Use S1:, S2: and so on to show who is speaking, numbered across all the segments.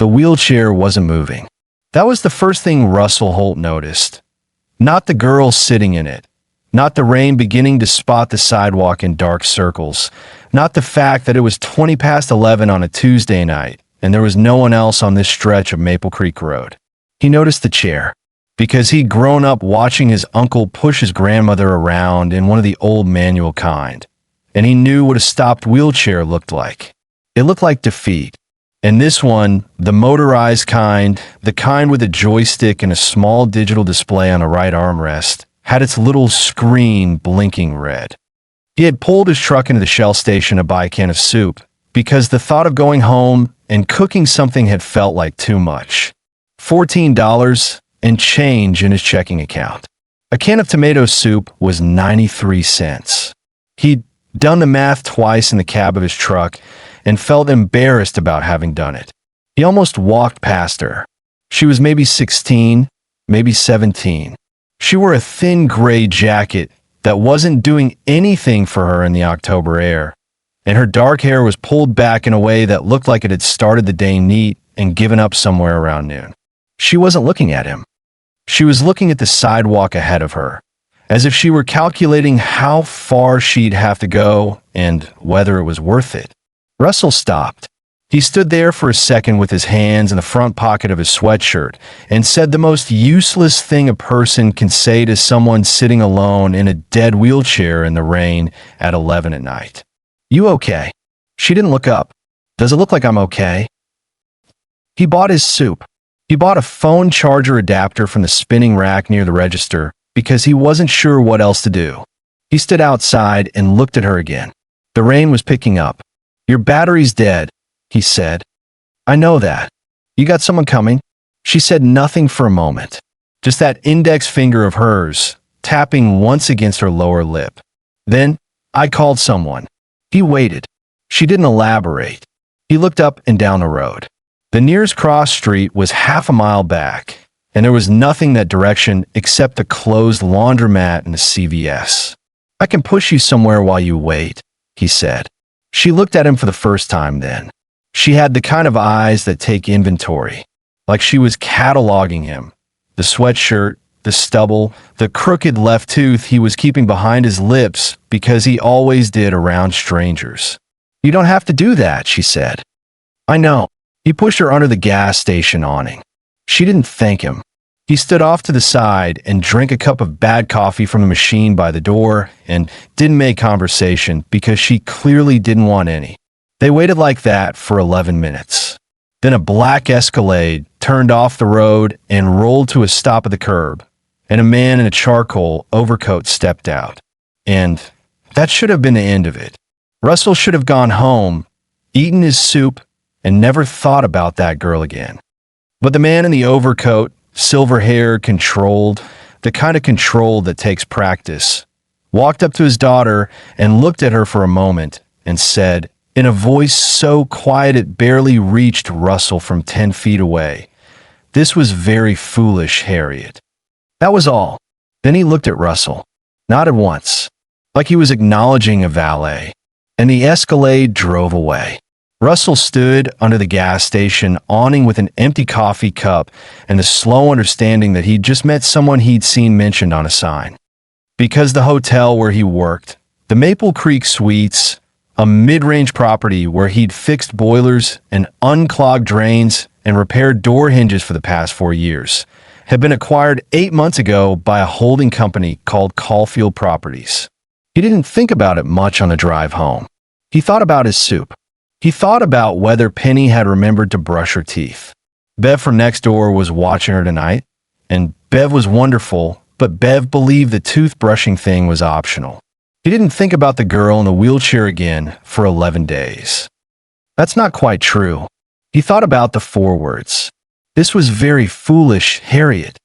S1: The wheelchair wasn't moving. That was the first thing Russell Holt noticed. Not the girl sitting in it. Not the rain beginning to spot the sidewalk in dark circles. Not the fact that it was 20 past 11 on a Tuesday night and there was no one else on this stretch of Maple Creek Road. He noticed the chair, because he'd grown up watching his uncle push his grandmother around in one of the old manual kind, and he knew what a stopped wheelchair looked like. It looked like defeat. And this one, the motorized kind, the kind with a joystick and a small digital display on a right armrest, had its little screen blinking red. He had pulled his truck into the Shell station to buy a can of soup because the thought of going home and cooking something had felt like too much. $14 and change in his checking account. A can of tomato soup was 93 cents. He'd done the math twice in the cab of his truck and felt embarrassed about having done it. He almost walked past her. She was maybe 16, maybe 17. She wore a thin gray jacket that wasn't doing anything for her in the October air, and her dark hair was pulled back in a way that looked like it had started the day neat and given up somewhere around noon. She wasn't looking at him. She was looking at the sidewalk ahead of her, as if she were calculating how far she'd have to go and whether it was worth it. Russell stopped. He stood there for a second with his hands in the front pocket of his sweatshirt and said the most useless thing a person can say to someone sitting alone in a dead wheelchair in the rain at 11 at night. "You okay?" She didn't look up. "Does it look like I'm okay?" He bought his soup. He bought a phone charger adapter from the spinning rack near the register because he wasn't sure what else to do. He stood outside and looked at her again. The rain was picking up. "Your battery's dead," he said. "I know that. You got someone coming?" She said nothing for a moment, just that index finger of hers tapping once against her lower lip. Then, "I called someone." He waited. She didn't elaborate. He looked up and down the road. The nearest cross street was half a mile back, and there was nothing that direction except a closed laundromat and a CVS. "I can push you somewhere while you wait," he said. She looked at him for the first time then. She had the kind of eyes that take inventory, like she was cataloging him. The sweatshirt, the stubble, the crooked left tooth he was keeping behind his lips because he always did around strangers. "You don't have to do that," she said. "I know." He pushed her under the gas station awning. She didn't thank him. He stood off to the side and drank a cup of bad coffee from the machine by the door and didn't make conversation because she clearly didn't want any. They waited like that for 11 minutes. Then a black Escalade turned off the road and rolled to a stop at the curb, and a man in a charcoal overcoat stepped out. And that should have been the end of it. Russell should have gone home, eaten his soup, and never thought about that girl again. But the man in the overcoat, silver hair, controlled, the kind of control that takes practice, walked up to his daughter and looked at her for a moment and said, in a voice so quiet it barely reached Russell from 10 feet away, "This was very foolish, Harriet." That was all. Then he looked at Russell, nodded once, like he was acknowledging a valet, and the Escalade drove away. Russell stood under the gas station awning with an empty coffee cup and the slow understanding that he'd just met someone he'd seen mentioned on a sign. Because the hotel where he worked, the Maple Creek Suites, a mid-range property where he'd fixed boilers and unclogged drains and repaired door hinges for the past 4 years, had been acquired 8 months ago by a holding company called Caulfield Properties. He didn't think about it much on the drive home. He thought about his soup. He thought about whether Penny had remembered to brush her teeth. Bev from next door was watching her tonight, and Bev was wonderful, but Bev believed the toothbrushing thing was optional. He didn't think about the girl in the wheelchair again for 11 days. That's not quite true. He thought about the 4 words. "This was very foolish, Harriet."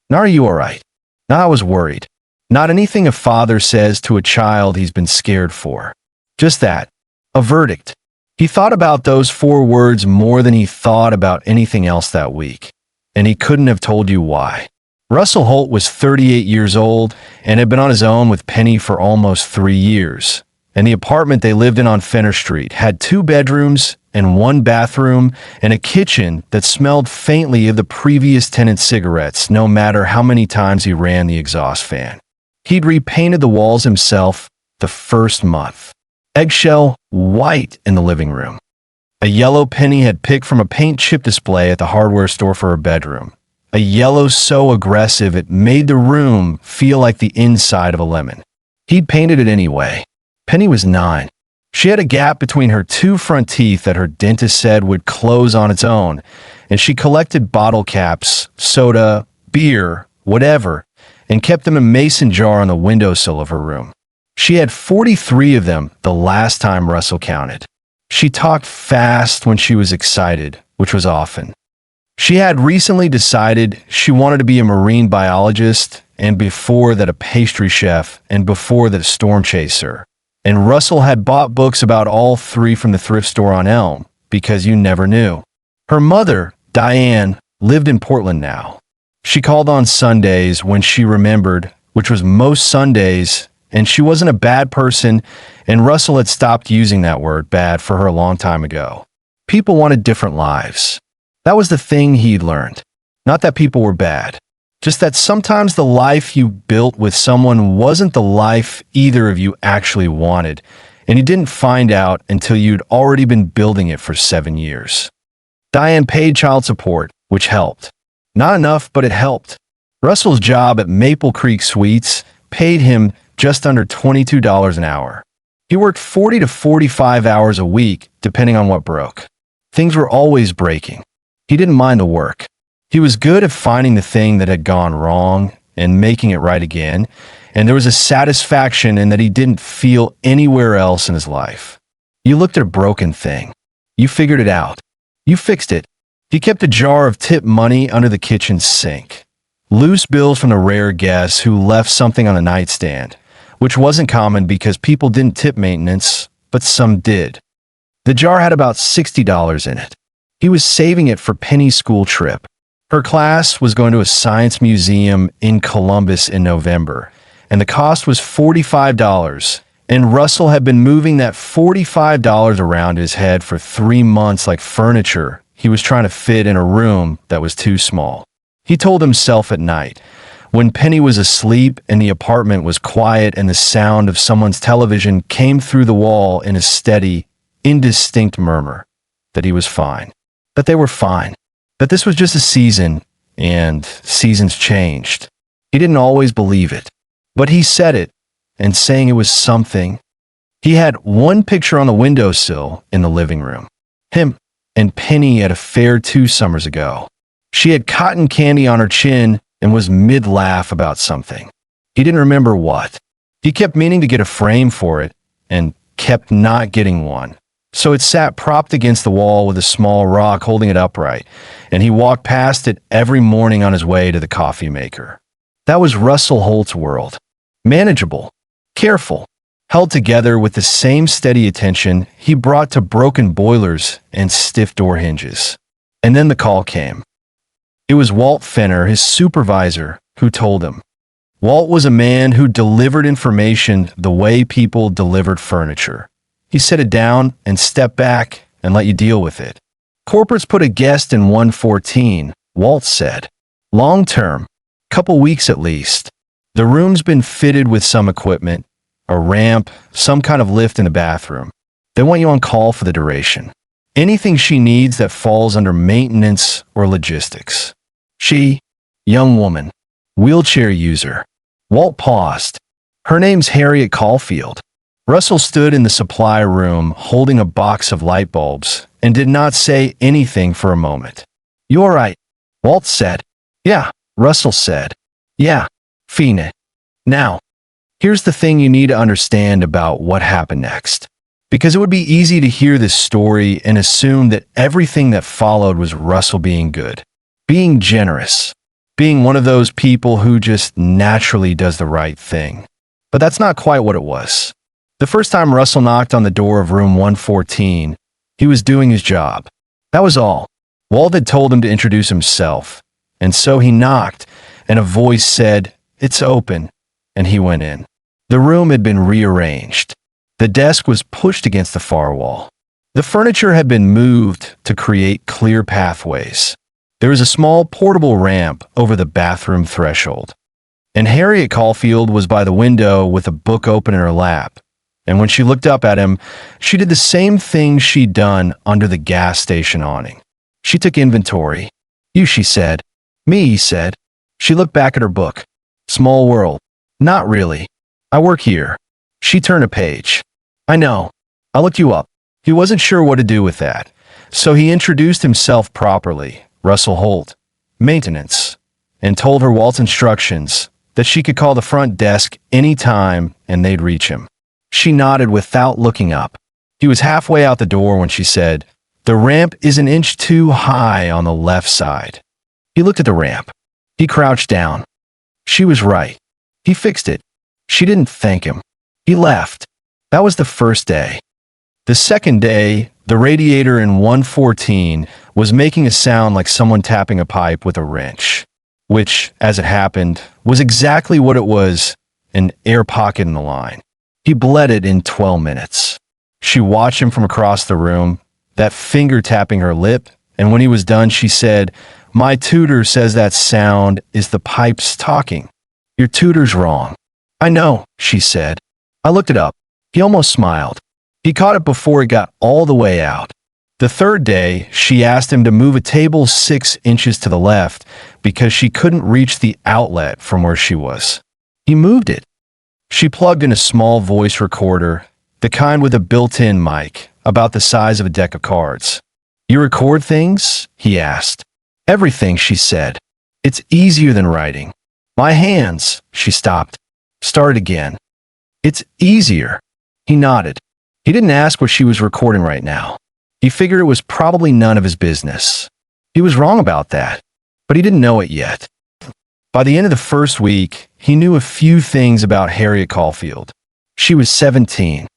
S1: Now, are you all right? Now I was worried. Not anything a father says to a child he's been scared for. Just that. A verdict. He thought about those 4 words more than he thought about anything else that week, and he couldn't have told you why. Russell Holt was 38 years old and had been on his own with Penny for almost 3 years, And the apartment they lived in on Fenner Street had 2 bedrooms and 1 bathroom and a kitchen that smelled faintly of the previous tenant's cigarettes, no matter how many times he ran the exhaust fan. He'd repainted the walls himself the first month. Eggshell white in the living room. A yellow penny had picked from a paint chip display at the hardware store for her bedroom. A yellow so aggressive it made the room feel like the inside of a lemon. He'd painted it anyway. Penny was 9. She had a gap between her 2 front teeth that her dentist said would close on its own, and she collected bottle caps, soda, beer, whatever, and kept them in a mason jar on the windowsill of her room. She had 43 of them the last time Russell counted. She talked fast when she was excited, which was often. She had recently decided she wanted to be a marine biologist, and before that a pastry chef, and before that a storm chaser. And Russell had bought books about all 3 from the thrift store on Elm, because you never knew. Her mother, Diane, lived in Portland now. She called on Sundays when she remembered, which was most Sundays, and she wasn't a bad person, and Russell had stopped using that word, bad, for her a long time ago. People wanted different lives. That was the thing he'd learned. Not that people were bad. Just that sometimes the life you built with someone wasn't the life either of you actually wanted, and you didn't find out until you'd already been building it for 7 years. Diane paid child support, which helped. Not enough, but it helped. Russell's job at Maple Creek Suites paid him just under $22 an hour. He worked 40 to 45 hours a week, depending on what broke. Things were always breaking. He didn't mind the work. He was good at finding the thing that had gone wrong and making it right again, and there was a satisfaction in that he didn't feel anywhere else in his life. You looked at a broken thing. You figured it out. You fixed it. He kept a jar of tip money under the kitchen sink. Loose bills from the rare guests who left something on the nightstand, which wasn't common because people didn't tip maintenance, but some did. The jar had about $60 in it. He was saving it for Penny's school trip. Her class was going to a science museum in Columbus in November, and the cost was $45, and Russell had been moving that $45 around his head for 3 months like furniture he was trying to fit in a room that was too small. He told himself at night, when Penny was asleep and the apartment was quiet and the sound of someone's television came through the wall in a steady, indistinct murmur, that he was fine. That they were fine. That this was just a season, and seasons changed. He didn't always believe it, but he said it, and saying it was something. He had one picture on the windowsill in the living room. Him and Penny at a fair 2 summers ago. She had cotton candy on her chin and was mid-laugh about something. He didn't remember what. He kept meaning to get a frame for it, and kept not getting one. So it sat propped against the wall with a small rock holding it upright, and he walked past it every morning on his way to the coffee maker. That was Russell Holt's world. Manageable, careful, held together with the same steady attention he brought to broken boilers and stiff door hinges. And then the call came. It was Walt Fenner, his supervisor, who told him. Walt was a man who delivered information the way people delivered furniture. He set it down and stepped back and let you deal with it. Corporates put a guest in 114, Walt said. Long term, couple weeks at least. The room's been fitted with some equipment, a ramp, some kind of lift in the bathroom. They want you on call for the duration. Anything she needs that falls under maintenance or logistics. She, young woman, wheelchair user. Walt paused. Her name's Harriet Caulfield. Russell stood in the supply room holding a box of light bulbs and did not say anything for a moment. You all right? Walt said. Yeah, Russell said. Yeah, Fina. Now, here's the thing you need to understand about what happened next. Because it would be easy to hear this story and assume that everything that followed was Russell being good, being generous, being one of those people who just naturally does the right thing. But that's not quite what it was. The first time Russell knocked on the door of room 114, he was doing his job. That was all. Walt had told him to introduce himself, and so he knocked, and a voice said, "It's open," and he went in. The room had been rearranged. The desk was pushed against the far wall. The furniture had been moved to create clear pathways. There was a small portable ramp over the bathroom threshold. And Harriet Caulfield was by the window with a book open in her lap. And when she looked up at him, she did the same thing she'd done under the gas station awning. She took inventory. "You," she said. "Me," he said. She looked back at her book. "Small world." "Not really. I work here." She turned a page. "I know. I looked you up." He wasn't sure what to do with that, so he introduced himself properly, Russell Holt, maintenance, and told her Walt's instructions, that she could call the front desk any time and they'd reach him. She nodded without looking up. He was halfway out the door when she said, "The ramp is an inch too high on the left side." He looked at the ramp. He crouched down. She was right. He fixed it. She didn't thank him. He left. That was the first day. The second day, the radiator in 114 was making a sound like someone tapping a pipe with a wrench, which, as it happened, was exactly what it was, an air pocket in the line. He bled it in 12 minutes. She watched him from across the room, that finger tapping her lip, and when he was done, she said, "My tutor says that sound is the pipes talking." "Your tutor's wrong." "I know," she said. "I looked it up." He almost smiled. He caught it before it got all the way out. The third day, she asked him to move a table 6 inches to the left because she couldn't reach the outlet from where she was. He moved it. She plugged in a small voice recorder, the kind with a built-in mic, about the size of a deck of cards. "You record things?" he asked. "Everything," she said. "It's easier than writing." "My hands." She stopped. Started again. "It's easier." He nodded. He didn't ask what she was recording right now. He figured it was probably none of his business. He was wrong about that, but he didn't know it yet. By the end of the first week, he knew a few things about Harriet Caulfield. She was 17.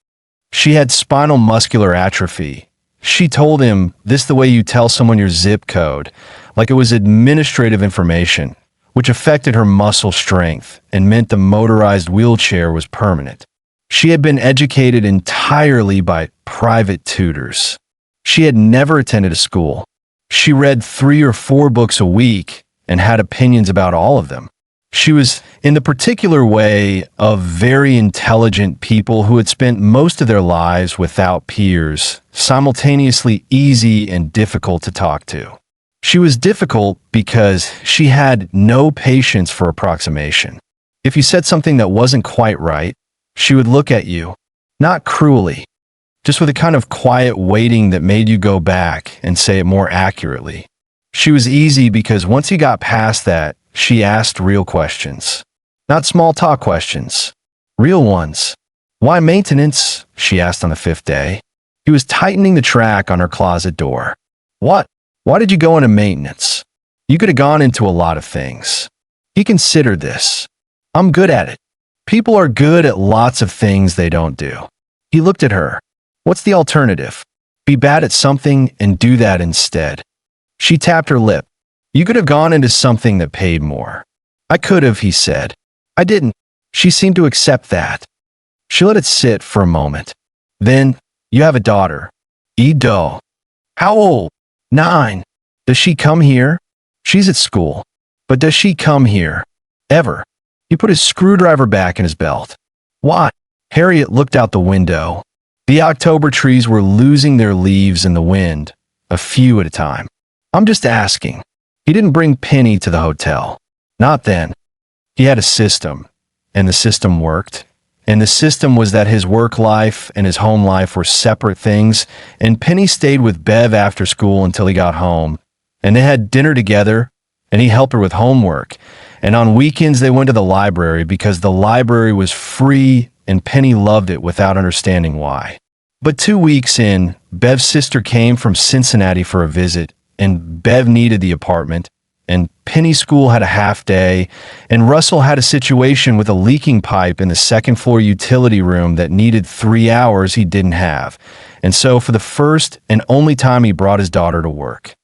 S1: She had spinal muscular atrophy. She told him, "This the way you tell someone your zip code," like it was administrative information, which affected her muscle strength and meant the motorized wheelchair was permanent. She had been educated entirely by private tutors. She had never attended a school. She read 3 or 4 books a week and had opinions about all of them. She was, in the particular way of very intelligent people who had spent most of their lives without peers, simultaneously easy and difficult to talk to. She was difficult because she had no patience for approximation. If you said something that wasn't quite right, she would look at you, not cruelly, just with a kind of quiet waiting that made you go back and say it more accurately. She was easy because once you got past that, she asked real questions. Not small talk questions, real ones. "Why maintenance?" she asked on the 5th day. He was tightening the track on her closet door. "What? Why did you go into maintenance? You could have gone into a lot of things." He considered this. "I'm good at it." People are good at lots of things they don't do. He looked at her. "What's the alternative? Be bad at something and do that instead." She tapped her lip. "You could have gone into something that paid more." "I could have," he said. "I didn't." She seemed to accept that. She let it sit for a moment. Then, "You have a daughter. Edo." "How old?" 9. "Does she come here?" "She's at school." "But does she come here? Ever?" He put his screwdriver back in his belt. "Why?" Harriet looked out the window. The October trees were losing their leaves in the wind, a few at a time. "I'm just asking." He didn't bring Penny to the hotel. Not then. He had a system, and the system worked. And the system was that his work life and his home life were separate things, and Penny stayed with Bev after school until he got home. And they had dinner together, and he helped her with homework. And on weekends they went to the library because the library was free and Penny loved it without understanding why. But 2 weeks in, Bev's sister came from Cincinnati for a visit, and Bev needed the apartment, and Penny's school had a half day, and Russell had a situation with a leaking pipe in the second-floor utility room that needed 3 hours he didn't have. And so for the first and only time he brought his daughter to work.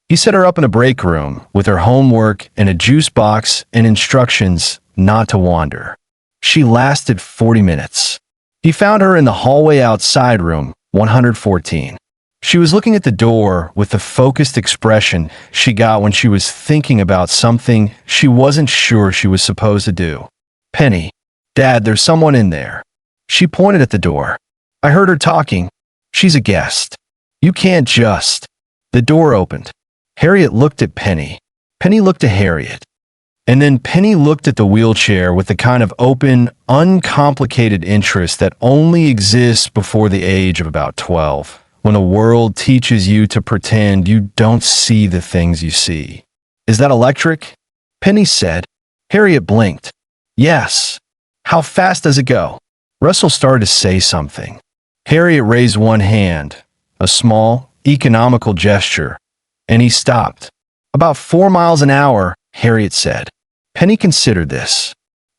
S1: He set her up in a break room with her homework and a juice box and instructions not to wander. She lasted 40 minutes. He found her in the hallway outside room 114. She was looking at the door with the focused expression she got when she was thinking about something she wasn't sure she was supposed to do. "Penny, Dad, there's someone in there." She pointed at the door. "I heard her talking. She's a guest. You can't just." The door opened. Harriet looked at Penny. Penny looked at Harriet. And then Penny looked at the wheelchair with the kind of open, uncomplicated interest that only exists before the age of about 12, when the world teaches you to pretend you don't see the things you see. "Is that electric?" Penny said. Harriet blinked. "Yes." "How fast does it go?" Russell started to say something. Harriet raised one hand, a small, economical gesture, and he stopped. "About 4 miles an hour," Harriet said. Penny considered this.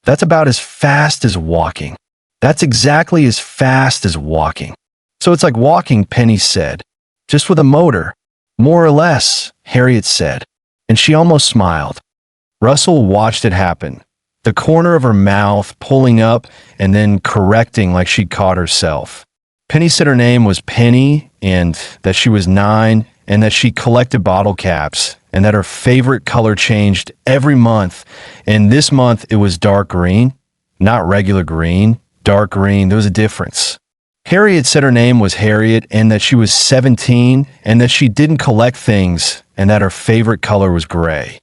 S1: "That's about as fast as walking." "That's exactly as fast as walking." "So it's like walking," Penny said. "Just with a motor." "More or less," Harriet said, and she almost smiled. Russell watched it happen, the corner of her mouth pulling up and then correcting like she'd caught herself. Penny said her name was Penny and that she was 9 and that she collected bottle caps and that her favorite color changed every month, and this month it was dark green, not regular green, dark green. There was a difference. Harriet said her name was Harriet and that she was 17 and that she didn't collect things and that her favorite color was gray.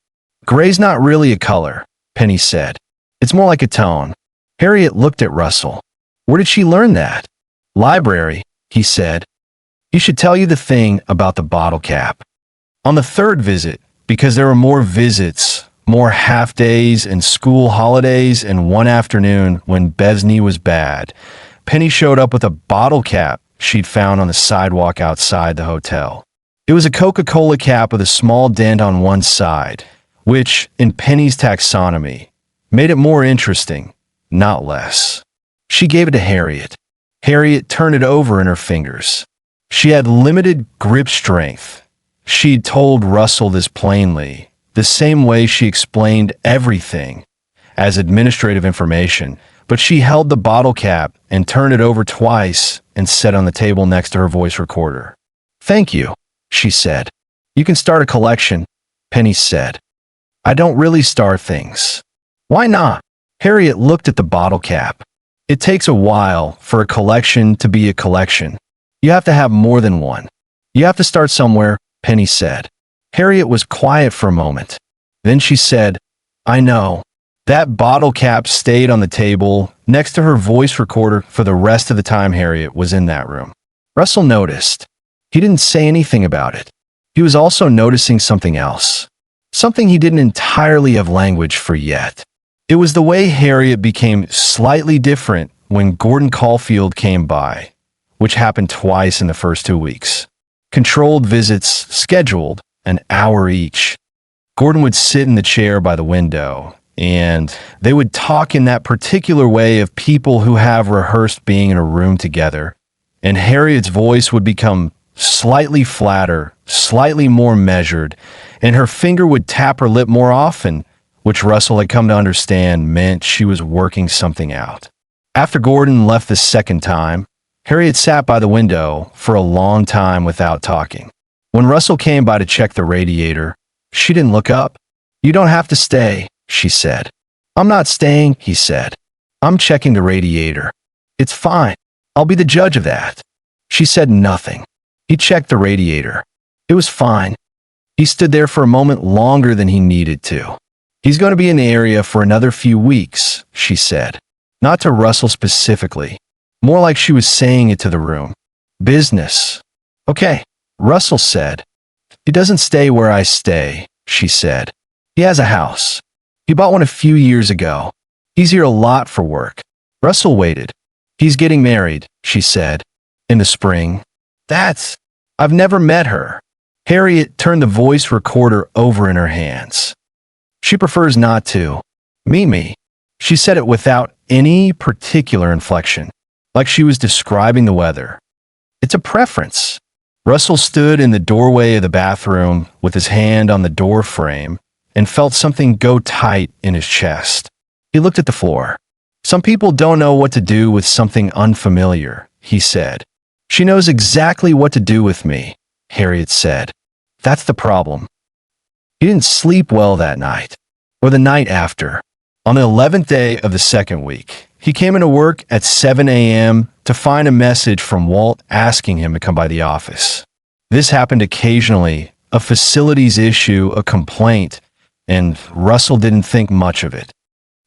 S1: "Gray's not really a color," Penny said. "It's more like a tone." Harriet looked at Russell. "Where did she learn that?" "Library," he said. "You should tell you the thing about the bottle cap." On the third visit, because there were more visits, more half-days and school holidays, and one afternoon when Bev's knee was bad, Penny showed up with a bottle cap she'd found on the sidewalk outside the hotel. It was a Coca-Cola cap with a small dent on one side, which, in Penny's taxonomy, made it more interesting, not less. She gave it to Harriet. Harriet turned it over in her fingers. She had limited grip strength. She'd told Russell this plainly, the same way she explained everything as administrative information, but she held the bottle cap and turned it over twice and set on the table next to her voice recorder. "Thank you," she said. "You can start a collection," Penny said. "I don't really start things." "Why not?" Harriet looked at the bottle cap. "It takes a while for a collection to be a collection. You have to have more than one. You have to start somewhere," Penny said. Harriet was quiet for a moment. Then she said, "I know." That bottle cap stayed on the table next to her voice recorder for the rest of the time Harriet was in that room. Russell noticed. He didn't say anything about it. He was also noticing something else. Something he didn't entirely have language for yet. It was the way Harriet became slightly different when Gordon Caulfield came by, which happened twice in the first 2 weeks. Controlled visits, scheduled, an hour each. Gordon would sit in the chair by the window, and they would talk in that particular way of people who have rehearsed being in a room together, and Harriet's voice would become slightly flatter, slightly more measured, and her finger would tap her lip more often, which Russell had come to understand meant she was working something out. After Gordon left the second time, Harriet sat by the window for a long time without talking. When Russell came by to check the radiator, she didn't look up. "You don't have to stay," she said. "I'm not staying," he said. "I'm checking the radiator." "It's fine. I'll be the judge of that." She said nothing. He checked the radiator. It was fine. He stood there for a moment longer than he needed to. "He's going to be in the area for another few weeks," she said. Not to Russell specifically. More like she was saying it to the room. "Business." "Okay," Russell said. "He doesn't stay where I stay," she said. "He has a house. He bought one a few years ago. He's here a lot for work." Russell waited. "He's getting married," she said. "In the spring." I've never met her." Harriet turned the voice recorder over in her hands. "She prefers not to. Meet me." She said it without any particular inflection, like she was describing the weather. "It's a preference." Russell stood in the doorway of the bathroom with his hand on the door frame and felt something go tight in his chest. He looked at the floor. Some people don't know what to do with something unfamiliar, he said. She knows exactly what to do with me, Harriet said. That's the problem. He didn't sleep well that night, or the night after. On the 11th day of the second week, he came into work at 7 a.m. to find a message from Walt asking him to come by the office. This happened occasionally, a facilities issue, a complaint, and Russell didn't think much of it.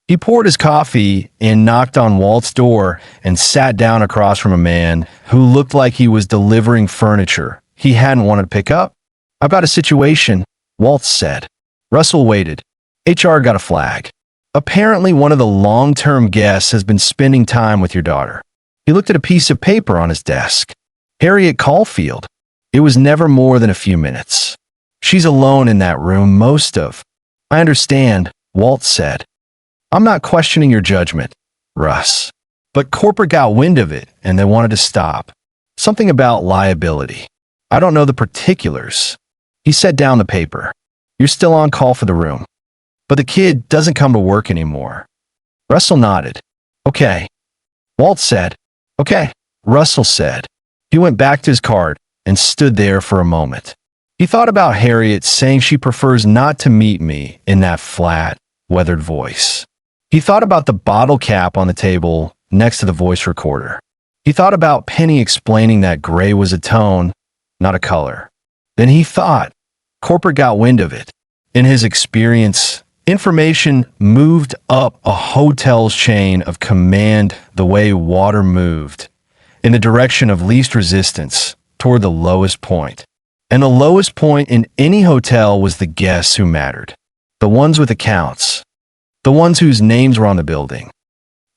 S1: He poured his coffee and knocked on Walt's door and sat down across from a man who looked like he was delivering furniture he hadn't wanted to pick up. "I've got a situation," Walt said. Russell waited. HR got a flag. "Apparently one of the long-term guests has been spending time with your daughter." He looked at a piece of paper on his desk. "Harriet Caulfield." It was never more than a few minutes. "She's alone in that room most of." "I understand," Walt said. "I'm not questioning your judgment, Russ. But corporate got wind of it and they wanted to stop. Something about liability. I don't know the particulars." He set down the paper. "You're still on call for the room. But the kid doesn't come to work anymore." Russell nodded. "Okay." Walt said. "Okay," Russell said. He went back to his card and stood there for a moment. He thought about Harriet saying she prefers not to meet me in that flat, weathered voice. He thought about the bottle cap on the table next to the voice recorder. He thought about Penny explaining that gray was a tone, not a color. Then he thought, corporate got wind of it. In his experience, information moved up a hotel's chain of command the way water moved, in the direction of least resistance, toward the lowest point. And the lowest point in any hotel was the guests who mattered, the ones with accounts, the ones whose names were on the building.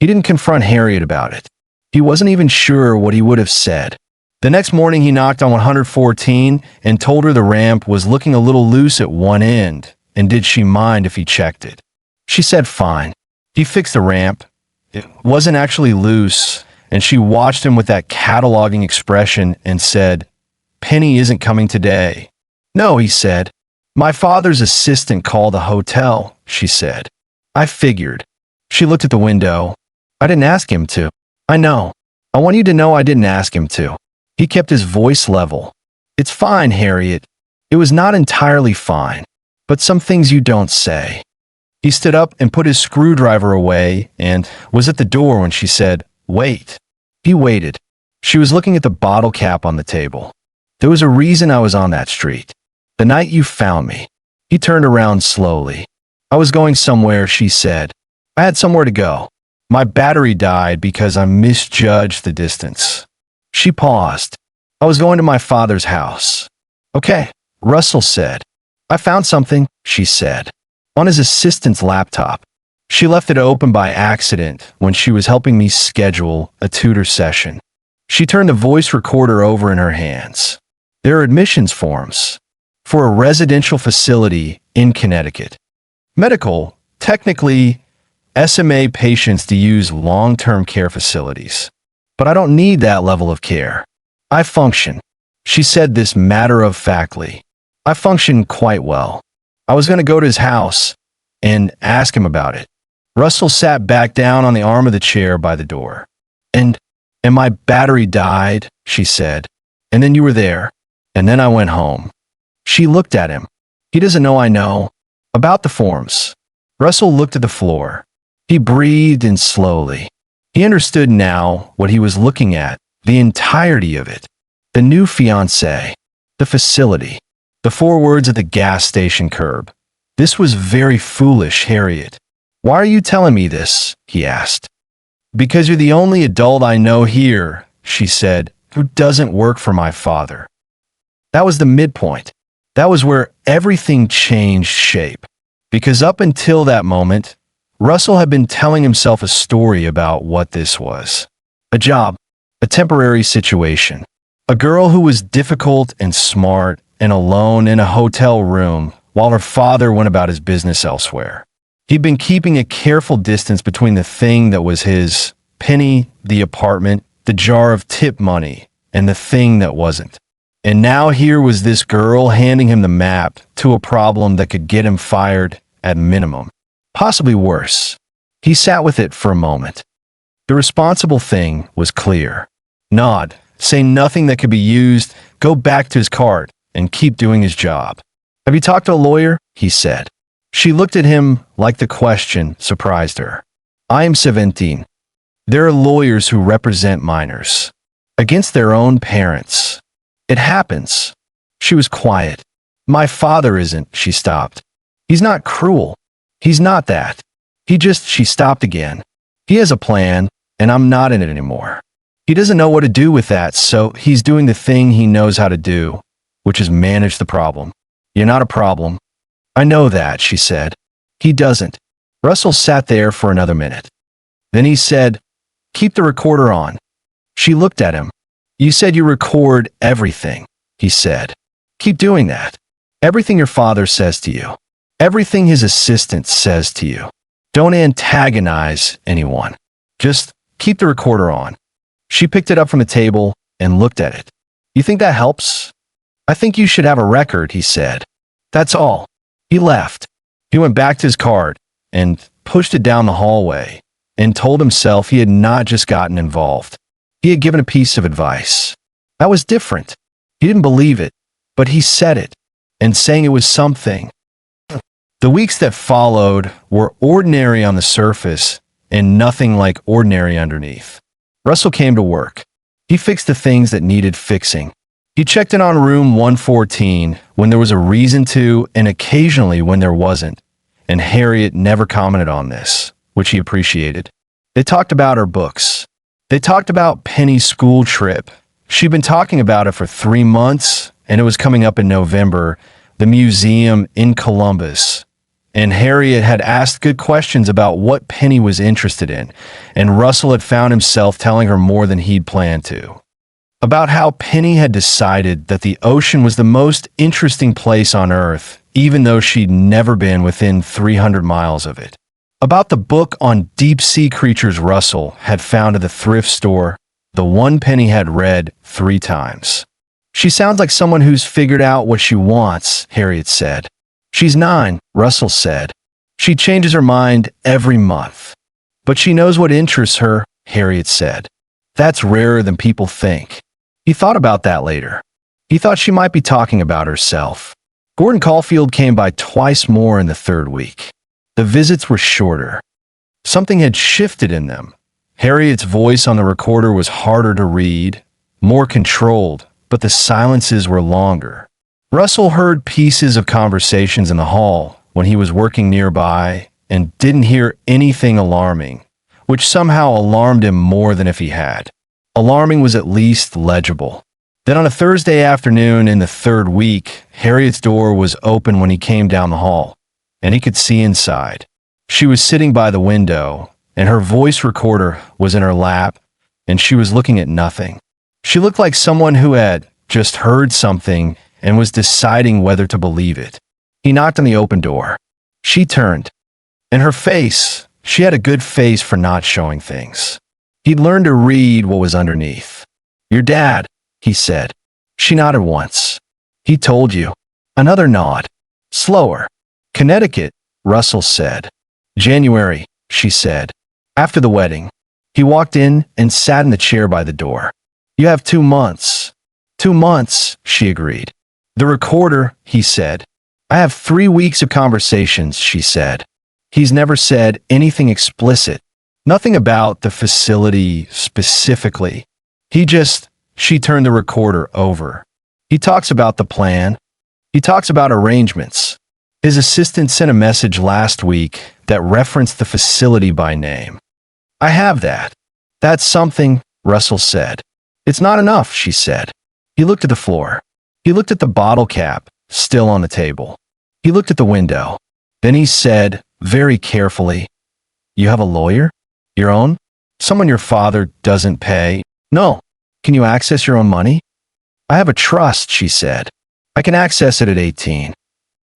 S1: He didn't confront Harriet about it. He wasn't even sure what he would have said. The next morning he knocked on 114 and told her the ramp was looking a little loose at one end, and did she mind if he checked it. She said fine. He fixed the ramp. It wasn't actually loose, and she watched him with that cataloging expression and said, "Penny isn't coming today." "No," he said. "My father's assistant called the hotel," she said. "I figured." She looked at the window. "I didn't ask him to." "I know. I want you to know I didn't ask him to." He kept his voice level. "It's fine, Harriet." It was not entirely fine, but some things you don't say. He stood up and put his screwdriver away and was at the door when she said, "Wait." He waited. She was looking at the bottle cap on the table. "There was a reason I was on that street. The night you found me." He turned around slowly. "I was going somewhere," she said. "I had somewhere to go. My battery died because I misjudged the distance." She paused. "I was going to my father's house." "Okay," Russell said. "I found something," she said, "on his assistant's laptop." She left it open by accident when she was helping me schedule a tutor session. She turned the voice recorder over in her hands. "There are admissions forms for a residential facility in Connecticut. Medical, technically, SMA patients to use long-term care facilities. But I don't need that level of care. I function." She said this matter-of-factly. "I function quite well." I was going to go to his house and ask him about it. Russell sat back down on the arm of the chair by the door. And my battery died," she said. "And then you were there. And then I went home." She looked at him. "He doesn't know I know about the forms." Russell looked at the floor. He breathed in slowly. He understood now what he was looking at, the entirety of it. The new fiancé, the facility, the 4 words at the gas station curb. "This was very foolish, Harriet." "Why are you telling me this?" he asked. "Because you're the only adult I know here," she said, "who doesn't work for my father." That was the midpoint. That was where everything changed shape. Because up until that moment, Russell had been telling himself a story about what this was. A job, a temporary situation, a girl who was difficult and smart and alone in a hotel room while her father went about his business elsewhere. He'd been keeping a careful distance between the thing that was his, Penny, the apartment, the jar of tip money, and the thing that wasn't. And now here was this girl handing him the map to a problem that could get him fired at minimum. Possibly worse. He sat with it for a moment. The responsible thing was clear. Nod, say nothing that could be used, go back to his cart, and keep doing his job. Have you talked to a lawyer? He said. She looked at him like the question surprised her. I am 17. There are lawyers who represent minors against their own parents. It happens. She was quiet. My father isn't, she stopped. He's not cruel. He's not that. She stopped again. He has a plan, and I'm not in it anymore. He doesn't know what to do with that, so he's doing the thing he knows how to do, which is manage the problem. You're not a problem. I know that, she said. He doesn't. Russell sat there for another minute. Then he said, keep the recorder on. She looked at him. You said you record everything, he said. Keep doing that. Everything your father says to you. Everything his assistant says to you. Don't antagonize anyone. Just keep the recorder on. She picked it up from the table and looked at it. You think that helps? I think you should have a record, he said. That's all. He left. He went back to his cart and pushed it down the hallway and told himself he had not just gotten involved. He had given a piece of advice. That was different. He didn't believe it, but he said it, and saying it was something. The weeks that followed were ordinary on the surface and nothing like ordinary underneath. Russell came to work. He fixed the things that needed fixing. He checked in on room 114 when there was a reason to and occasionally when there wasn't, and Harriet never commented on this, which he appreciated. They talked about her books. They talked about Penny's school trip. She'd been talking about it for 3 months, and it was coming up in November, the museum in Columbus. And Harriet had asked good questions about what Penny was interested in, and Russell had found himself telling her more than he'd planned to. About how Penny had decided that the ocean was the most interesting place on Earth, even though she'd never been within 300 miles of it. About the book on deep-sea creatures Russell had found at the thrift store, the one Penny had read 3 times. She sounds like someone who's figured out what she wants, Harriet said. She's 9, Russell said. She changes her mind every month. But she knows what interests her, Harriet said. That's rarer than people think. He thought about that later. He thought she might be talking about herself. Gordon Caulfield came by twice more in the 3rd week. The visits were shorter. Something had shifted in them. Harriet's voice on the recorder was harder to read, more controlled, but the silences were longer. Russell heard pieces of conversations in the hall when he was working nearby and didn't hear anything alarming, which somehow alarmed him more than if he had. Alarming was at least legible. Then on a Thursday afternoon in the 3rd week, Harriet's door was open when he came down the hall, and he could see inside. She was sitting by the window, and her voice recorder was in her lap, and she was looking at nothing. She looked like someone who had just heard something and was deciding whether to believe it. He knocked on the open door. She turned. And her face, she had a good face for not showing things. He'd learned to read what was underneath. Your dad, he said. She nodded once. He told you. Another nod. Slower. Connecticut, Russell said. January, she said. After the wedding. He walked in and sat in the chair by the door. You have 2 months. 2 months, she agreed. The recorder, he said. I have 3 weeks of conversations, she said. He's never said anything explicit. Nothing about the facility specifically. She turned the recorder over. He talks about the plan. He talks about arrangements. His assistant sent a message last week that referenced the facility by name. I have that. That's something, Russell said. It's not enough, she said. He looked at the floor. He looked at the bottle cap, still on the table. He looked at the window. Then he said, very carefully, you have a lawyer? Your own? Someone your father doesn't pay? No. Can you access your own money? I have a trust, she said. I can access it at 18.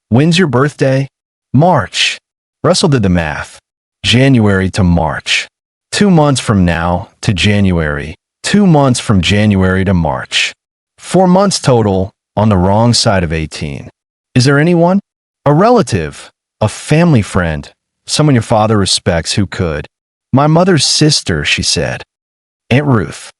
S1: When's your birthday? March. Russell did the math. January to March. 2 months from now to January. 2 months from January to March. 4 months total on the wrong side of 18. Is there anyone? A relative, a family friend, someone your father respects who could. My mother's sister, she said. Aunt Ruth.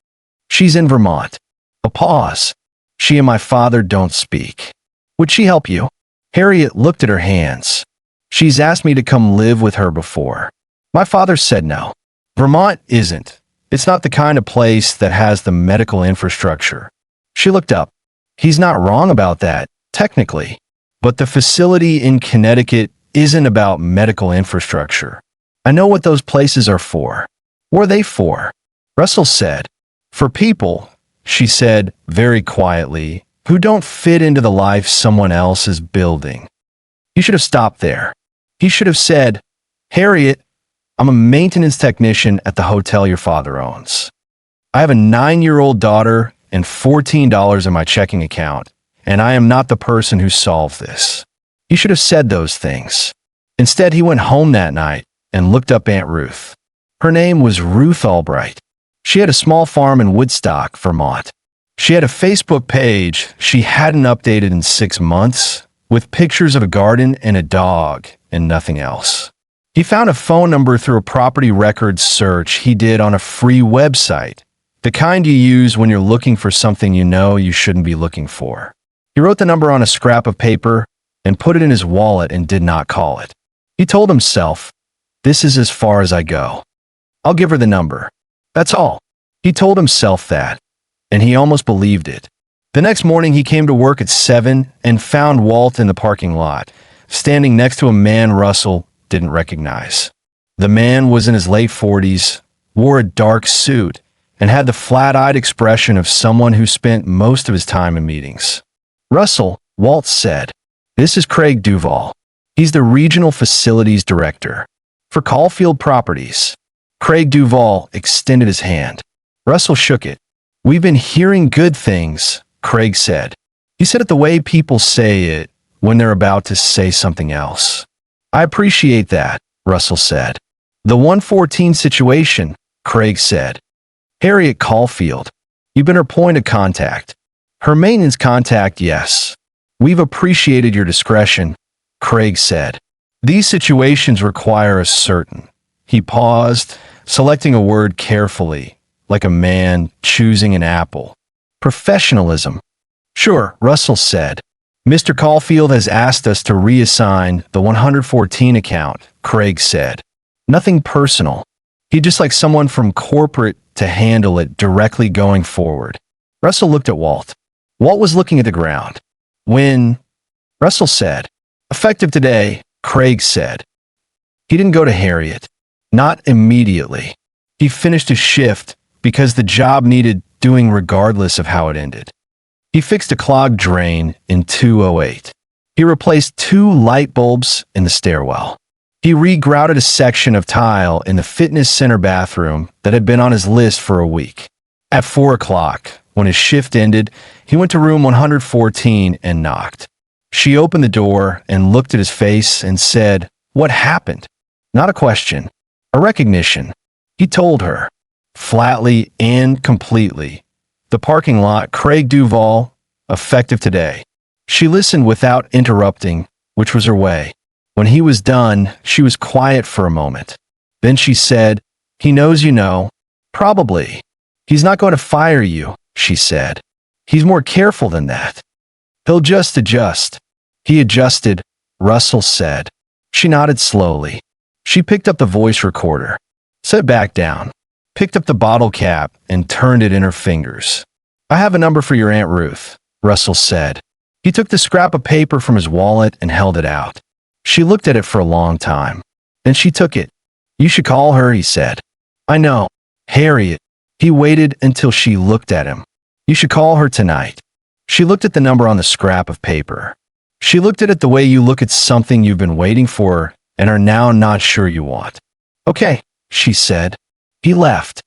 S1: She's in Vermont. A pause. She and my father don't speak. Would she help you? Harriet looked at her hands. She's asked me to come live with her before. My father said no. Vermont isn't. It's not the kind of place that has the medical infrastructure. She looked up. He's not wrong about that, technically. But the facility in Connecticut isn't about medical infrastructure. I know what those places are for. What are they for? Russell said. For people, she said very quietly, who don't fit into the life someone else is building. You should have stopped there. He should have said, Harriet, I'm a maintenance technician at the hotel your father owns. I have a 9-year-old daughter and $14 in my checking account, and I am not the person who solved this. He should have said those things. Instead, he went home that night and looked up Aunt Ruth. Her name was Ruth Albright. She had a small farm in Woodstock, Vermont. She had a Facebook page she hadn't updated in 6 months, with pictures of a garden and a dog and nothing else. He found a phone number through a property records search he did on a free website, the kind you use when you're looking for something you know you shouldn't be looking for. He wrote the number on a scrap of paper and put it in his wallet and did not call it. He told himself, this is as far as I go. I'll give her the number. That's all. He told himself that, and he almost believed it. The next morning he came to work at 7 and found Walt in the parking lot, standing next to a man Russell didn't recognize. The man was in his late 40s, wore a dark suit, and had the flat-eyed expression of someone who spent most of his time in meetings. Russell, Walt said, this is Craig Duvall. He's the Regional Facilities Director for Caulfield Properties. Craig Duvall extended his hand. Russell shook it. We've been hearing good things, Craig said. He said it the way people say it when they're about to say something else. I appreciate that, Russell said. The 114 situation, Craig said. Harriet Caulfield. You've been her point of contact. Her maintenance contact, yes. We've appreciated your discretion, Craig said. These situations require a certain. He paused, selecting a word carefully, like a man choosing an apple. Professionalism. Sure, Russell said. Mr. Caulfield has asked us to reassign the 114 account, Craig said. Nothing personal. He'd just like someone from corporate to handle it directly going forward. Russell looked at Walt. Walt was looking at the ground. When? Russell said. Effective today, Craig said. He didn't go to Harriet. Not immediately. He finished his shift because the job needed doing regardless of how it ended. He fixed a clogged drain in 208. He replaced 2 light bulbs in the stairwell. He regrouted a section of tile in the fitness center bathroom that had been on his list for a week. At 4 o'clock, when his shift ended, he went to room 114 and knocked. She opened the door and looked at his face and said, "What happened?" Not a question, a recognition. He told her, flatly and completely. The parking lot, Craig Duvall, effective today. She listened without interrupting, which was her way. When he was done, she was quiet for a moment. Then she said, "He knows you know." "Probably. He's not going to fire you," she said. "He's more careful than that. He'll just adjust." He adjusted, Russell said. She nodded slowly. She picked up the voice recorder, set it back down, picked up the bottle cap, and turned it in her fingers. "I have a number for your Aunt Ruth," Russell said. He took the scrap of paper from his wallet and held it out. She looked at it for a long time. Then she took it. "You should call her," he said. "I know. Harriet." He waited until she looked at him. "You should call her tonight." She looked at the number on the scrap of paper. She looked at it the way you look at something you've been waiting for and are now not sure you want. "Okay," she said. He left.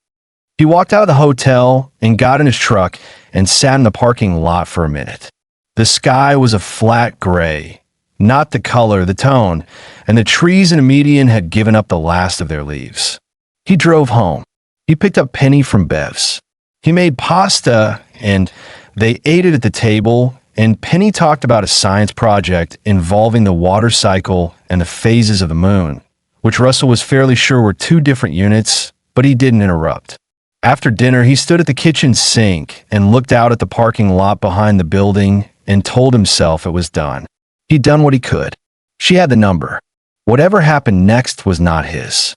S1: He walked out of the hotel and got in his truck and sat in the parking lot for a minute. The sky was a flat gray, not the color, the tone, and the trees in the median had given up the last of their leaves. He drove home. He picked up Penny from Bev's. He made pasta, and they ate it at the table, and Penny talked about a science project involving the water cycle and the phases of the moon, which Russell was fairly sure were two different units, but he didn't interrupt. After dinner, he stood at the kitchen sink and looked out at the parking lot behind the building and told himself it was done. He'd done what he could. She had the number. Whatever happened next was not his.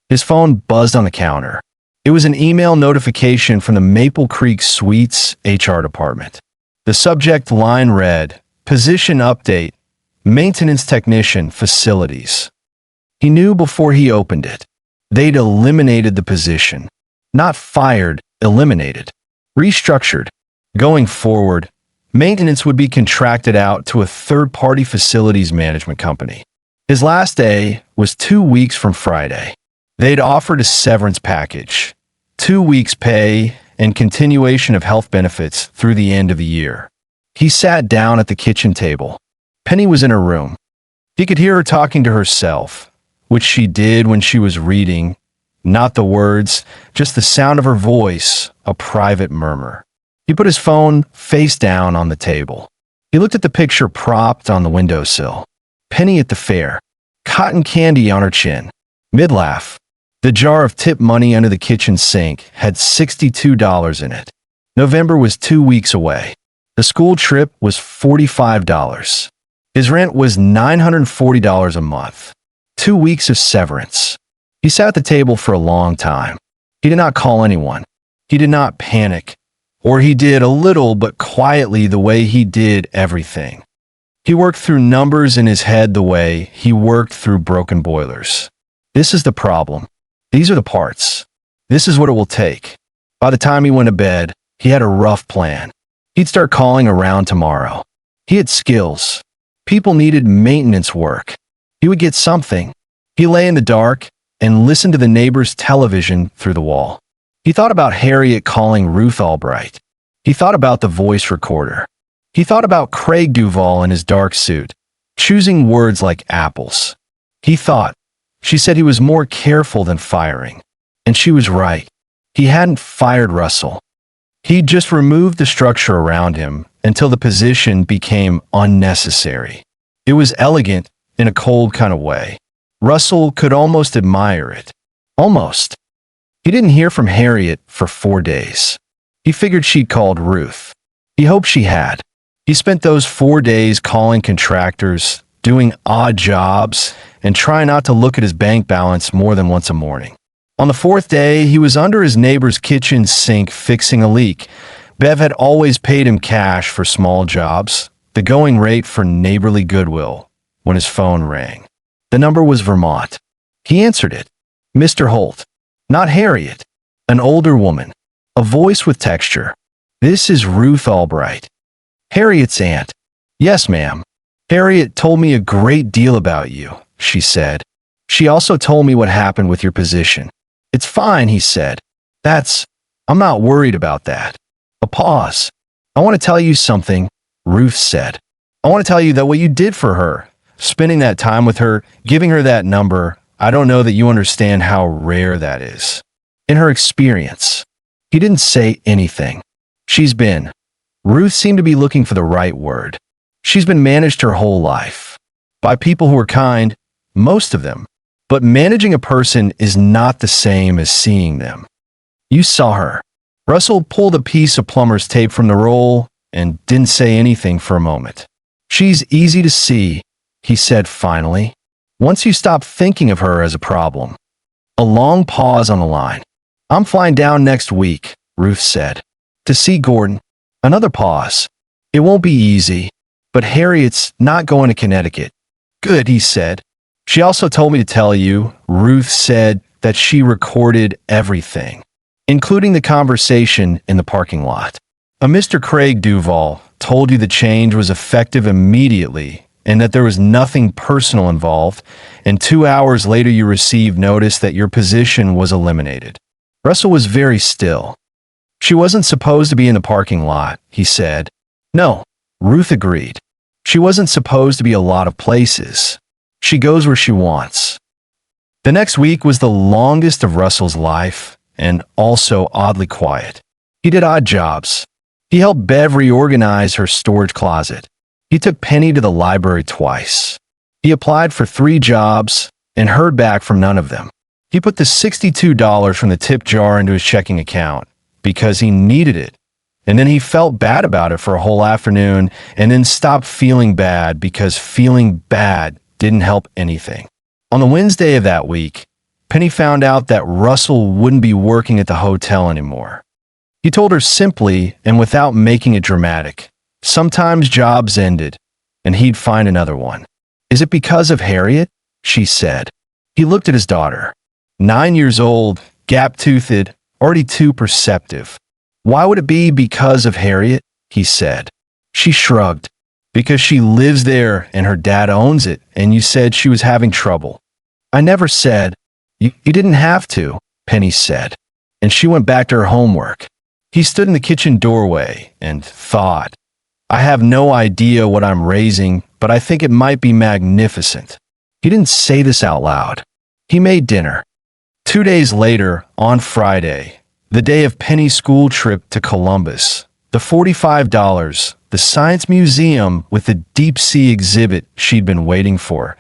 S1: His phone buzzed on the counter. It was an email notification from the Maple Creek Suites HR department. The subject line read, "Position update, maintenance technician, facilities." He knew before he opened it. They'd eliminated the position. Not fired, eliminated. Restructured. Going forward, maintenance would be contracted out to a third-party facilities management company. His last day was 2 weeks from Friday. They'd offered a severance package, 2 weeks' pay, and continuation of health benefits through the end of the year. He sat down at the kitchen table. Penny was in her room. He could hear her talking to herself, which she did when she was reading. Not the words, just the sound of her voice, a private murmur. He put his phone face down on the table. He looked at the picture propped on the windowsill. Penny at the fair. Cotton candy on her chin. Mid-laugh. The jar of tip money under the kitchen sink had $62 in it. November was 2 weeks away. The school trip was $45. His rent was $940 a month. 2 weeks of severance. He sat at the table for a long time. He did not call anyone. He did not panic. Or he did a little, but quietly, the way he did everything. He worked through numbers in his head the way he worked through broken boilers. This is the problem. These are the parts. This is what it will take. By the time he went to bed, he had a rough plan. He'd start calling around tomorrow. He had skills. People needed maintenance work. He would get something. He lay in the dark and listened to the neighbor's television through the wall. He thought about Harriet calling Ruth Albright. He thought about the voice recorder. He thought about Craig Duvall in his dark suit, choosing words like apples. He thought, she said he was more careful than firing. And she was right. He hadn't fired Russell. He'd just removed the structure around him until the position became unnecessary. It was elegant in a cold kind of way. Russell could almost admire it. Almost. He didn't hear from Harriet for 4 days. He figured she'd called Ruth. He hoped she had. He spent those 4 days calling contractors, doing odd jobs, and trying not to look at his bank balance more than once a morning. On the 4th day, he was under his neighbor's kitchen sink fixing a leak. Bev had always paid him cash for small jobs, the going rate for neighborly goodwill, when his phone rang. The number was Vermont. He answered it. Mr. Holt. Not Harriet. An older woman. A voice with texture. This is Ruth Albright. Harriet's aunt. Yes, ma'am. Harriet told me a great deal about you, she said. She also told me what happened with your position. It's fine, he said. I'm not worried about that. A pause. I want to tell you something, Ruth said. I want to tell you that what you did for her, spending that time with her, giving her that number, I don't know that you understand how rare that is. In her experience. He didn't say anything. Ruth seemed to be looking for the right word. She's been managed her whole life. By people who are kind, most of them. But managing a person is not the same as seeing them. You saw her. Russell pulled a piece of plumber's tape from the roll and didn't say anything for a moment. She's easy to see, he said finally, once you stop thinking of her as a problem. A long pause on the line. I'm flying down next week, Ruth said. To see Gordon. Another pause. It won't be easy, but Harriet's not going to Connecticut. Good, he said. She also told me to tell you, Ruth said, that she recorded everything, including the conversation in the parking lot. A Mr. Craig Duvall told you the change was effective immediately and that there was nothing personal involved, and 2 hours later you received notice that your position was eliminated. Russell was very still. She wasn't supposed to be in the parking lot, he said. No, Ruth agreed. She wasn't supposed to be a lot of places. She goes where she wants. The next week was the longest of Russell's life, and also oddly quiet. He did odd jobs. He helped Bev reorganize her storage closet. He took Penny to the library twice. He applied for 3 jobs and heard back from none of them. He put the $62 from the tip jar into his checking account because he needed it. And then he felt bad about it for a whole afternoon and then stopped feeling bad because feeling bad didn't help anything. On the Wednesday of that week, Penny found out that Russell wouldn't be working at the hotel anymore. He told her simply and without making it dramatic. Sometimes jobs ended, and he'd find another one. Is it because of Harriet? She said. He looked at his daughter. 9 years old, gap-toothed, already too perceptive. Why would it be because of Harriet? He said. She shrugged. Because she lives there and her dad owns it, and you said she was having trouble. I never said. You didn't have to, Penny said. And she went back to her homework. He stood in the kitchen doorway and thought, I have no idea what I'm raising, but I think it might be magnificent. He didn't say this out loud. He made dinner. 2 days later, on Friday, the day of Penny's school trip to Columbus, the $45, the Science Museum with the deep-sea exhibit she'd been waiting for,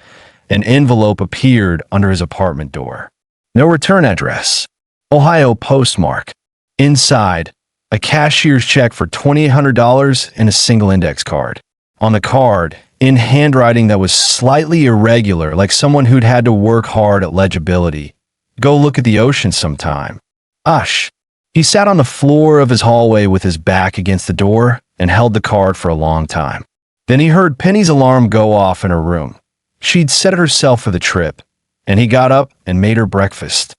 S1: an envelope appeared under his apartment door. No return address. Ohio postmark. Inside, a cashier's check for $2,800 and a single index card. On the card, in handwriting that was slightly irregular, like someone who'd had to work hard at legibility, go look at the ocean sometime. Ush. He sat on the floor of his hallway with his back against the door and held the card for a long time. Then he heard Penny's alarm go off in her room. She'd set it herself for the trip, and he got up and made her breakfast.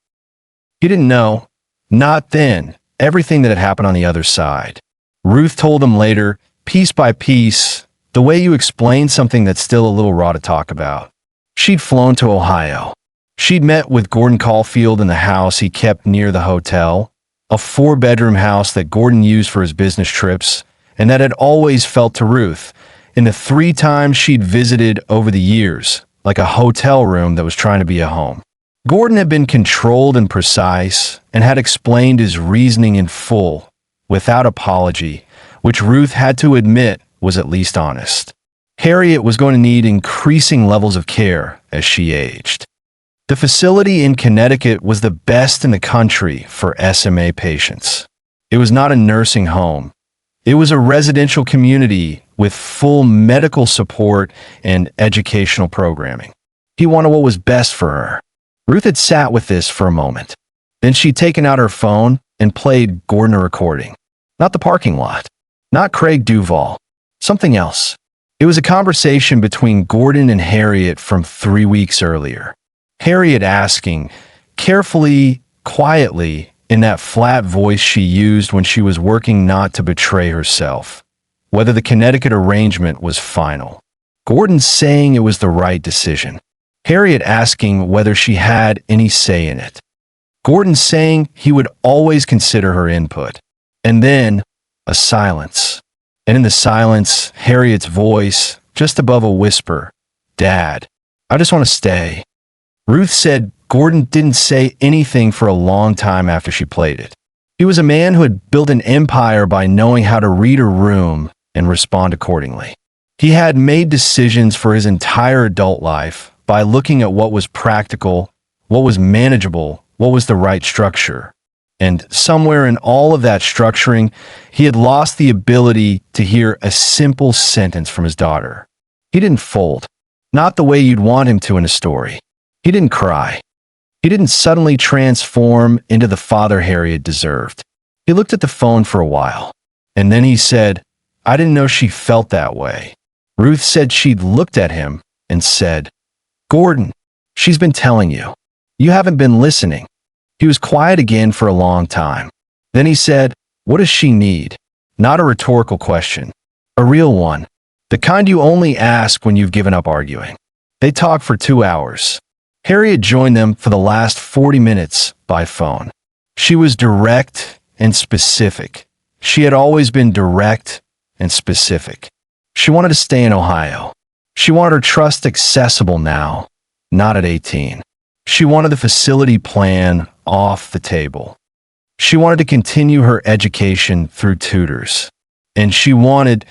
S1: He didn't know, not then, everything that had happened on the other side. Ruth told him later, piece by piece, the way you explain something that's still a little raw to talk about. She'd flown to Ohio. She'd met with Gordon Caulfield in the house he kept near the hotel, a 4-bedroom house that Gordon used for his business trips, and that had always felt to Ruth, in the 3 times she'd visited over the years, like a hotel room that was trying to be a home. Gordon had been controlled and precise, and had explained his reasoning in full, without apology, which Ruth had to admit was at least honest. Harriet was going to need increasing levels of care as she aged. The facility in Connecticut was the best in the country for SMA patients. It was not a nursing home. It was a residential community with full medical support and educational programming. He wanted what was best for her. Ruth had sat with this for a moment. Then she'd taken out her phone and played Gordon a recording. Not the parking lot. Not Craig Duvall. Something else. It was a conversation between Gordon and Harriet from 3 weeks earlier. Harriet asking, carefully, quietly, in that flat voice she used when she was working not to betray herself, whether the Connecticut arrangement was final. Gordon saying it was the right decision. Harriet asking whether she had any say in it. Gordon saying he would always consider her input. And then, a silence. And in the silence, Harriet's voice, just above a whisper, Dad, I just want to stay. Ruth said Gordon didn't say anything for a long time after she played it. He was a man who had built an empire by knowing how to read a room and respond accordingly. He had made decisions for his entire adult life by looking at what was practical, what was manageable, what was the right structure. And somewhere in all of that structuring, he had lost the ability to hear a simple sentence from his daughter. He didn't fold, not the way you'd want him to in a story. He didn't cry. He didn't suddenly transform into the father Harriet deserved. He looked at the phone for a while, and then he said, I didn't know she felt that way. Ruth said she'd looked at him and said, Gordon, she's been telling you. You haven't been listening. He was quiet again for a long time. Then he said, what does she need? Not a rhetorical question. A real one. The kind you only ask when you've given up arguing. They talked for 2 hours. Harriet joined them for the last 40 minutes by phone. She was direct and specific. She had always been direct and specific. She wanted to stay in Ohio. She wanted her trust accessible now, not at 18. She wanted the facility plan off the table. She wanted to continue her education through tutors. And she wanted,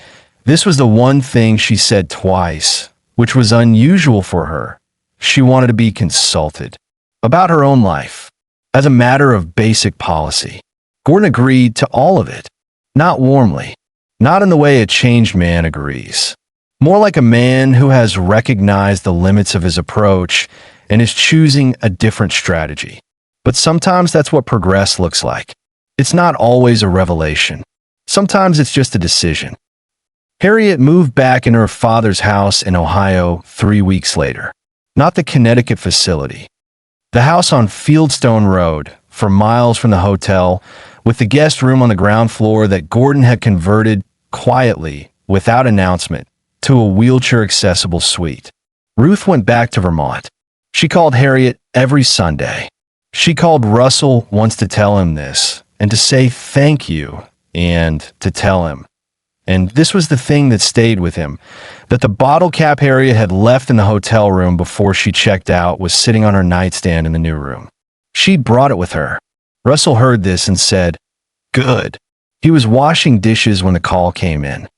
S1: this was the one thing she said twice, which was unusual for her, She wanted to be consulted about her own life as a matter of basic policy. Gordon agreed to all of it, not warmly, not in the way a changed man agrees, more like a man who has recognized the limits of his approach and is choosing a different strategy. But sometimes that's what progress looks like. It's not always a revelation. Sometimes it's just a decision. Harriet moved back into her father's house in Ohio 3 weeks later. Not the Connecticut facility. The house on Fieldstone Road, for miles from the hotel, with the guest room on the ground floor that Gordon had converted quietly, without announcement, to a wheelchair-accessible suite. Ruth went back to Vermont. She called Harriet every Sunday. She called Russell once to tell him this, and to say thank you, and to tell him. And this was the thing that stayed with him, that the bottle cap Harriet had left in the hotel room before she checked out was sitting on her nightstand in the new room. She'd brought it with her. Russell heard this and said, "Good." He was washing dishes when the call came in.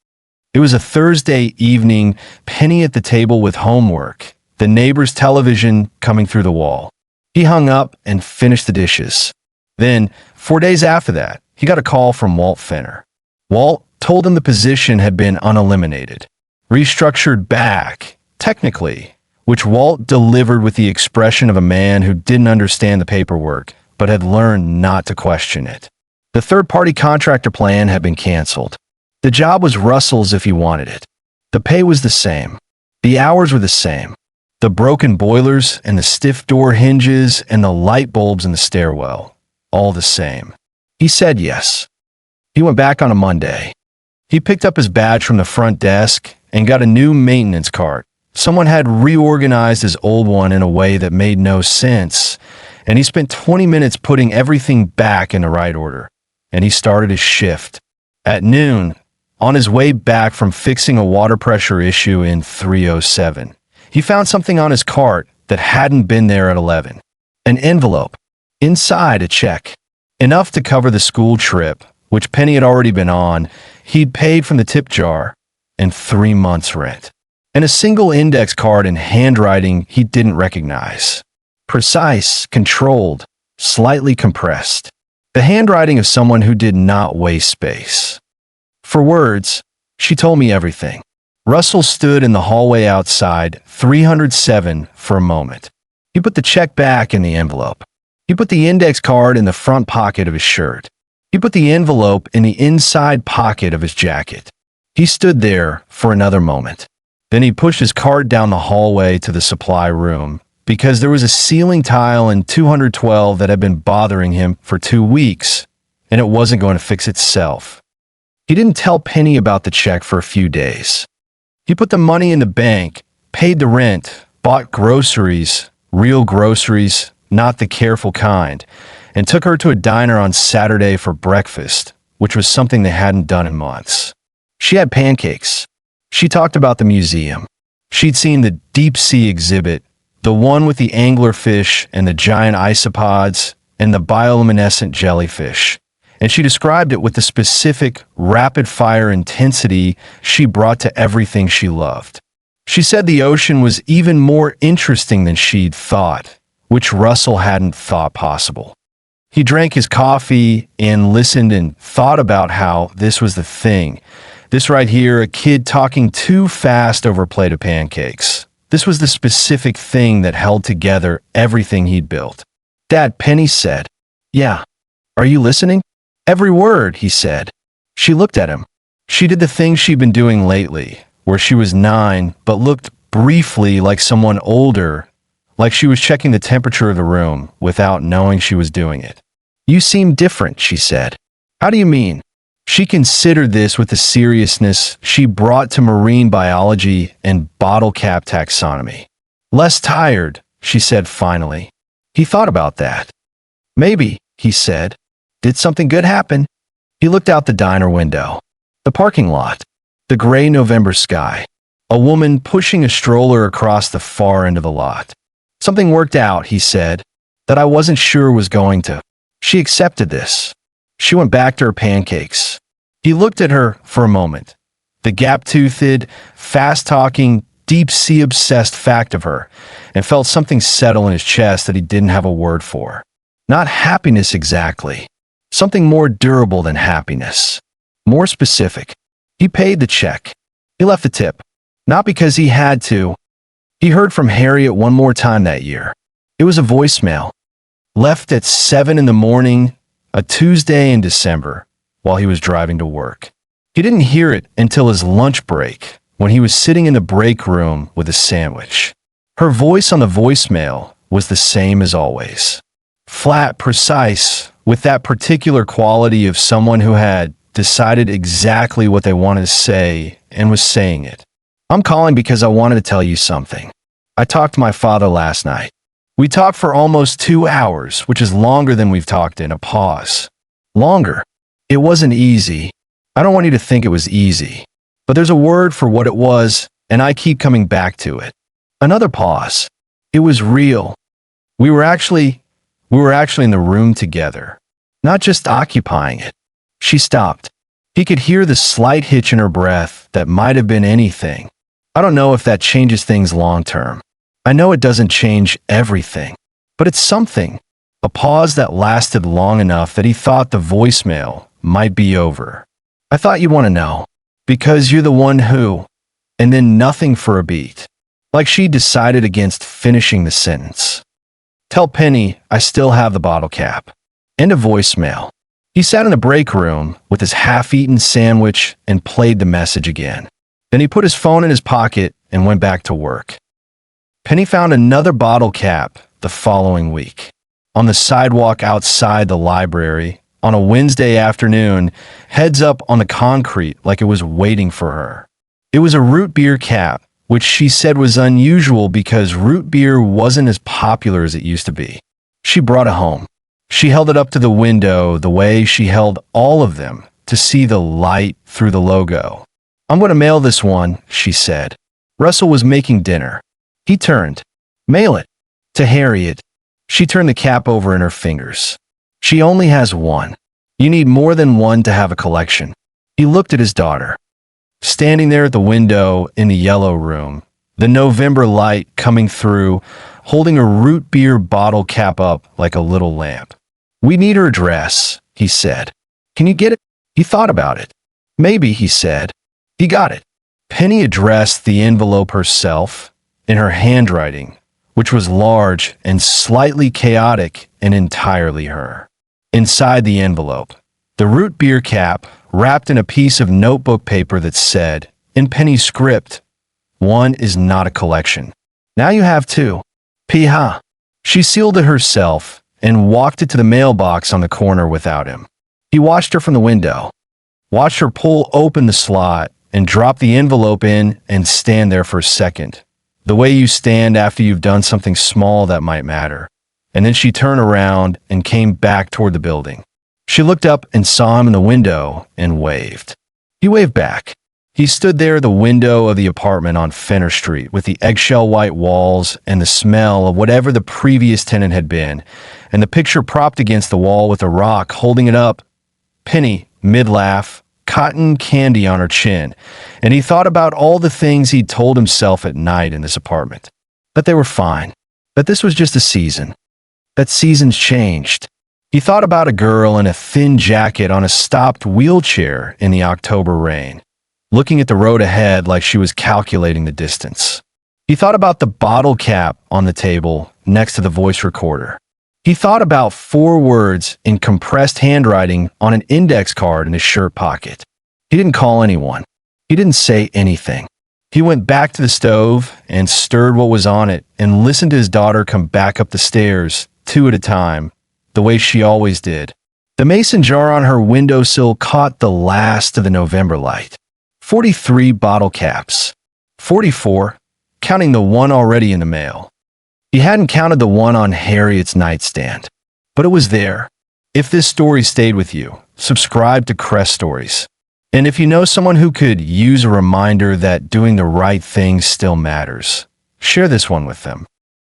S1: It was a Thursday evening, Penny at the table with homework, the neighbor's television coming through the wall. He hung up and finished the dishes. Then, 4 days after that, he got a call from Walt Fenner. Walt told him the position had been uneliminated, restructured back, technically, which Walt delivered with the expression of a man who didn't understand the paperwork, but had learned not to question it. The third-party contractor plan had been canceled. The job was Russell's if he wanted it. The pay was the same. The hours were the same. The broken boilers and the stiff door hinges and the light bulbs in the stairwell, all the same. He said yes. He went back on a Monday. He picked up his badge from the front desk and got a new maintenance cart. Someone had reorganized his old one in a way that made no sense, and he spent 20 minutes putting everything back in the right order. And he started his shift. At noon, on his way back from fixing a water pressure issue in 307, he found something on his cart that hadn't been there at 11. An envelope. Inside, a check. Enough to cover the school trip, which Penny had already been on. He'd paid from the tip jar, and 3 months' rent. And a single index card in handwriting he didn't recognize. Precise, controlled, slightly compressed. The handwriting of someone who did not waste space. For words, she told me everything. Russell stood in the hallway outside 307 for a moment. He put the check back in the envelope. He put the index card in the front pocket of his shirt. He put the envelope in the inside pocket of his jacket. He stood there for another moment. Then he pushed his cart down the hallway to the supply room, because there was a ceiling tile in 212 that had been bothering him for 2 weeks, and it wasn't going to fix itself. He didn't tell Penny about the check for a few days. He put the money in the bank, paid the rent, bought groceries, real groceries, not the careful kind, and took her to a diner on Saturday for breakfast, which was something they hadn't done in months. She had pancakes. She talked about the museum. She'd seen the deep-sea exhibit, the one with the anglerfish and the giant isopods and the bioluminescent jellyfish, and she described it with the specific, rapid-fire intensity she brought to everything she loved. She said the ocean was even more interesting than she'd thought, which Russell hadn't thought possible. He drank his coffee and listened and thought about how this was the thing. This right here, a kid talking too fast over a plate of pancakes. This was the specific thing that held together everything he'd built. "Dad," Penny said. "Yeah. Are you listening?" "Every word," he said. She looked at him. She did the thing she'd been doing lately, where she was 9, but looked briefly like someone older, like she was checking the temperature of the room without knowing she was doing it. "You seem different," she said. "How do you mean?" She considered this with the seriousness she brought to marine biology and bottle cap taxonomy. "Less tired," she said finally. He thought about that. "Maybe," he said. "Did something good happen?" He looked out the diner window. The parking lot. The gray November sky. A woman pushing a stroller across the far end of the lot. "Something worked out," he said, "that I wasn't sure was going to." She accepted this. She went back to her pancakes. He looked at her for a moment. The gap-toothed, fast-talking, deep-sea-obsessed fact of her, and felt something settle in his chest that he didn't have a word for. Not happiness exactly. Something more durable than happiness. More specific. He paid the check. He left the tip. Not because he had to. He heard from Harriet one more time that year. It was a voicemail. Left at 7 in the morning, a Tuesday in December, while he was driving to work. He didn't hear it until his lunch break, when he was sitting in the break room with a sandwich. Her voice on the voicemail was the same as always. Flat, precise, with that particular quality of someone who had decided exactly what they wanted to say and was saying it. I'm calling because I wanted to tell you something. I talked to my father last night. We talked for almost 2 hours, which is longer than we've talked in a pause. Longer. It wasn't easy. I don't want you to think it was easy. But there's a word for what it was, and I keep coming back to it. Another pause. It was real. We were actually in the room together, not just occupying it. She stopped. He could hear the slight hitch in her breath that might have been anything. I don't know if that changes things long term. I know it doesn't change everything, but it's something. A pause that lasted long enough that he thought the voicemail might be over. I thought you'd want to know, because you're the one who, and then nothing for a beat. Like she decided against finishing the sentence. Tell Penny I still have the bottle cap. End of voicemail. He sat in the break room with his half-eaten sandwich and played the message again. Then he put his phone in his pocket and went back to work. Penny found another bottle cap the following week. On the sidewalk outside the library, on a Wednesday afternoon, heads up on the concrete like it was waiting for her. It was a root beer cap, which she said was unusual because root beer wasn't as popular as it used to be. She brought it home. She held it up to the window the way she held all of them to see the light through the logo. I'm going to mail this one, she said. Russell was making dinner. He turned. Mail it. To Harriet. She turned the cap over in her fingers. She only has one. You need more than one to have a collection. He looked at his daughter. Standing there at the window in the yellow room, the November light coming through, holding a root beer bottle cap up like a little lamp. We need her address, he said. Can you get it? He thought about it. Maybe, he said. He got it. Penny addressed the envelope herself in her handwriting, which was large and slightly chaotic and entirely her. Inside the envelope, the root beer cap wrapped in a piece of notebook paper that said, in Penny's script, one is not a collection. Now you have two. Piha. She sealed it herself and walked it to the mailbox on the corner without him. He watched her from the window, watched her pull open the slot and drop the envelope in and stand there for a second, the way you stand after you've done something small that might matter. And then she turned around and came back toward the building. She looked up and saw him in the window and waved. He waved back. He stood there at the window of the apartment on Fenner Street with the eggshell white walls and the smell of whatever the previous tenant had been, and the picture propped against the wall with a rock holding it up. Penny, mid-laugh, cotton candy on her chin, and he thought about all the things he'd told himself at night in this apartment. That they were fine. That this was just a season. That seasons changed. He thought about a girl in a thin jacket on a stopped wheelchair in the October rain, looking at the road ahead like she was calculating the distance. He thought about the bottle cap on the table next to the voice recorder. He thought about 4 words in compressed handwriting on an index card in his shirt pocket. He didn't call anyone. He didn't say anything. He went back to the stove and stirred what was on it and listened to his daughter come back up the stairs, 2 at a time, the way she always did. The mason jar on her windowsill caught the last of the November light. 43 bottle caps. 44, counting the one already in the mail. He hadn't counted the one on Harriet's nightstand, but it was there. If this story stayed with you, subscribe to Crest Stories. And if you know someone who could use a reminder that doing the right thing still matters, share this one with them.